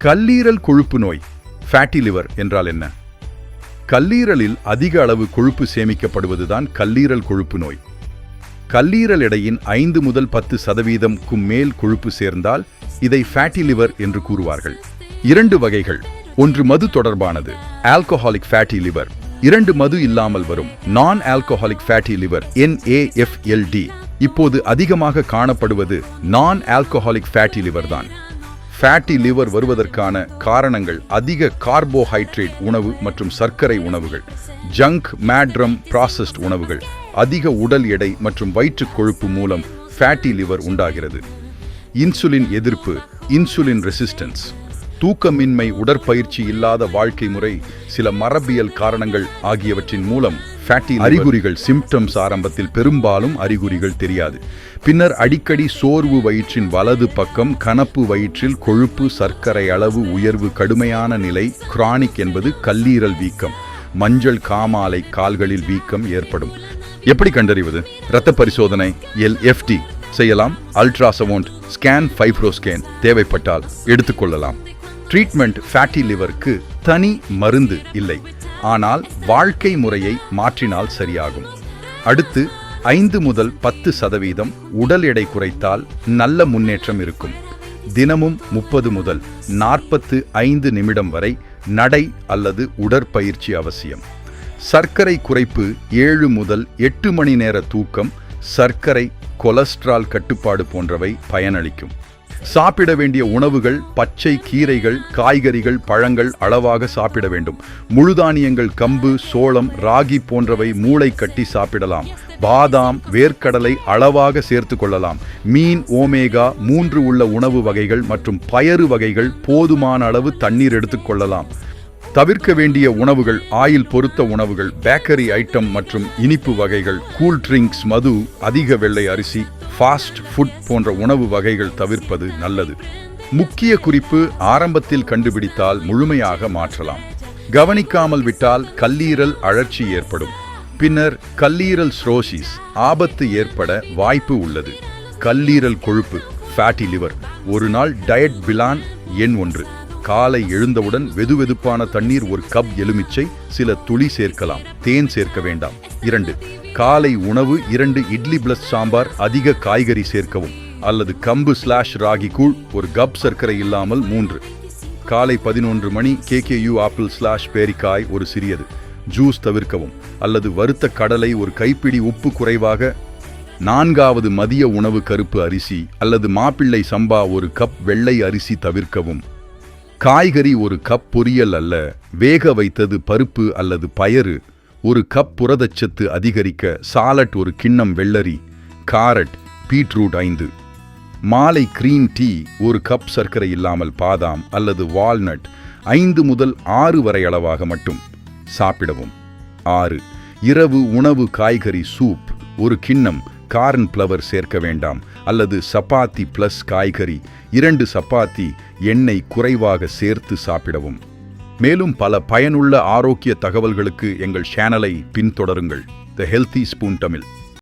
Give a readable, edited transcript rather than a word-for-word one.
கல்லீரல் கொழுப்பு நோய் ஃபேட்டி லிவர் என்றால் என்ன? கல்லீரலில் அதிக அளவு கொழுப்பு சேமிக்கப்படுவதுதான் கல்லீரல் கொழுப்பு நோய். கல்லீரல் எடையின் 5 முதல் 10% மேல் கொழுப்பு சேர்ந்தால் இதை ஃபேட்டி லிவர் என்று கூறுவார்கள். 2 வகைகள். ஒன்று மது தொடர்பானது, ஆல்கஹாலிக் ஃபேட்டி லிவர். 2 மது இல்லாமல் வரும் நான் ஆல்கஹாலிக் ஃபேட்டி லிவர், NAFLD. இப்போது அதிகமாக காணப்படுவது நான் ஆல்கஹாலிக் ஃபேட்டி லிவர் தான். ஃபேட்டி லிவர் வருவதற்கான காரணங்கள் அதிக கார்போஹைட்ரேட் உணவு மற்றும் சர்க்கரை உணவுகள், ஜங்க் மேட்ரம் ப்ராசஸ்ட் உணவுகள், அதிக உடல் எடை மற்றும் வயிற்றுக் கொழுப்பு மூலம் ஃபேட்டி லிவர் உண்டாகிறது. இன்சுலின் எதிர்ப்பு, இன்சுலின் ரெசிஸ்டன்ஸ், தூக்கமின்மை, உடற்பயிற்சி இல்லாத வாழ்க்கை முறை, சில மரபியல் காரணங்கள் ஆகியவற்றின் மூலம் ஃபேட்டி அறிகுறிகள் சிம்டம்ஸ் ஆரம்பத்தில் பெரும்பாலும் அறிகுறிகள் தெரியாது. பின்னர் அடிக்கடி சோர்வு, வயிற்றின் வலது பக்கம் கனப்பு, வயிற்றில் கொழுப்பு, சர்க்கரை அளவு உயர்வு, கடுமையான நிலை. கிரானிக் என்பது கல்லீரல் வீக்கம், மஞ்சள் காமாலை, கால்களில் வீக்கம் ஏற்படும். எப்படி கண்டறிவது? இரத்த பரிசோதனை LFT செய்யலாம். அல்ட்ராசவுண்ட் ஸ்கேன், ஃபைப்ரோஸ்கேன் தேவைப்பட்டால் எடுத்துக்கொள்ளலாம். ட்ரீட்மெண்ட் ஃபேட்டி லிவருக்கு தனி மருந்து இல்லை, ஆனால் வாழ்க்கை முறையை மாற்றினால் சரியாகும். அடுத்து 5 முதல் 10% உடல் எடை குறைத்தால் நல்ல முன்னேற்றம் இருக்கும். தினமும் 30 முதல் 45 நிமிடம் வரை நடை அல்லது உடற்பயிற்சி அவசியம். சர்க்கரை குறைப்பு, 7 முதல் 8 மணி நேர தூக்கம், சர்க்கரை, கொலஸ்ட்ரால் கட்டுப்பாடு போன்றவை பயனளிக்கும். சாப்பிட வேண்டிய உணவுகள் பச்சை கீரைகள், காய்கறிகள், பழங்கள் அளவாக சாப்பிட வேண்டும். முழுதானியங்கள், கம்பு, சோளம், ராகி போன்றவை மூளை கட்டி சாப்பிடலாம். பாதாம், வேர்க்கடலை அளவாக சேர்த்து கொள்ளலாம். மீன், ஓமேகா 3 உள்ள உணவு வகைகள் மற்றும் பயறு வகைகள், போதுமான அளவு தண்ணீர் எடுத்துக்கொள்ளலாம். தவிர்க்க வேண்டிய உணவுகள் ஆயில் பொருத்த உணவுகள், பேக்கரி ஐட்டம் மற்றும் இனிப்பு வகைகள், கூல் ட்ரிங்க்ஸ், மது, அதிக வெள்ளை அரிசி, ஃபாஸ்ட் ஃபுட் போன்ற உணவு வகைகள் தவிர்ப்பது நல்லது. முக்கிய குறிப்பு: ஆரம்பத்தில் கண்டுபிடித்தால் முழுமையாக மாற்றலாம். கவனிக்காமல் விட்டால் கல்லீரல் அழற்சி ஏற்படும். பின்னர் கல்லீரல் சிரோசிஸ் ஆபத்து ஏற்பட வாய்ப்பு உள்ளது. கல்லீரல் கொழுப்பு ஃபேட்டி லிவர். ஒரு நாள் டயட் பிளான் எண் 1. காலை எழுந்தவுடன் வெதுவெதுப்பான தண்ணீர், 1 கப் எலுமிச்சை, சில துளி சேர்க்கலாம், தேன் சேர்க்க வேண்டாம். 2. காலை உணவு 2 இட்லி பிளஸ் சாம்பார், அதிக காய்கறி சேர்க்கவும், அல்லது கம்பு/ராகி கூழ், 1 கப் சர்க்கரை இல்லாமல். 3. காலை 11 மணி KKU ஆப்பிள்/பேரிக்காய், ஒரு சிறியது, ஜூஸ் தவிர்க்கவும், அல்லது வறுத்த கடலை, 1 கைப்பிடி, உப்பு குறைவாக. 4வது மதிய உணவு கருப்பு அரிசி அல்லது மாப்பிள்ளை சம்பா, 1 கப் வெள்ளை அரிசி தவிர்க்கவும். காய்கறி 1 கப், பொரியல் அல்ல, வேக வைத்தது, பருப்பு அல்லது பயறு, 1 கப் புரதச்சத்து அதிகரிக்க. சாலட், 1 கிண்ணம் வெள்ளரி, காரட், பீட்ரூட் 5. மாலை கிரீன் டீ, 1 கப் சர்க்கரை இல்லாமல், பாதாம் அல்லது வால்நட், 5 முதல் 6 வரை அளவாக மட்டும் சாப்பிடவும். 6. இரவு உணவு காய்கறி சூப், 1 கிண்ணம், கார்ன் ஃப்ளவர் சேர்க்க வேண்டாம், அல்லது சப்பாத்தி பிளஸ் காய்கறி, 2 சப்பாத்தி, எண்ணெய் குறைவாக சேர்த்து சாப்பிடவும். மேலும் பல பயனுள்ள ஆரோக்கிய தகவல்களுக்கு எங்கள் சேனலை பின்தொடருங்கள். தி ஹெல்தி ஸ்பூன் தமிழ்.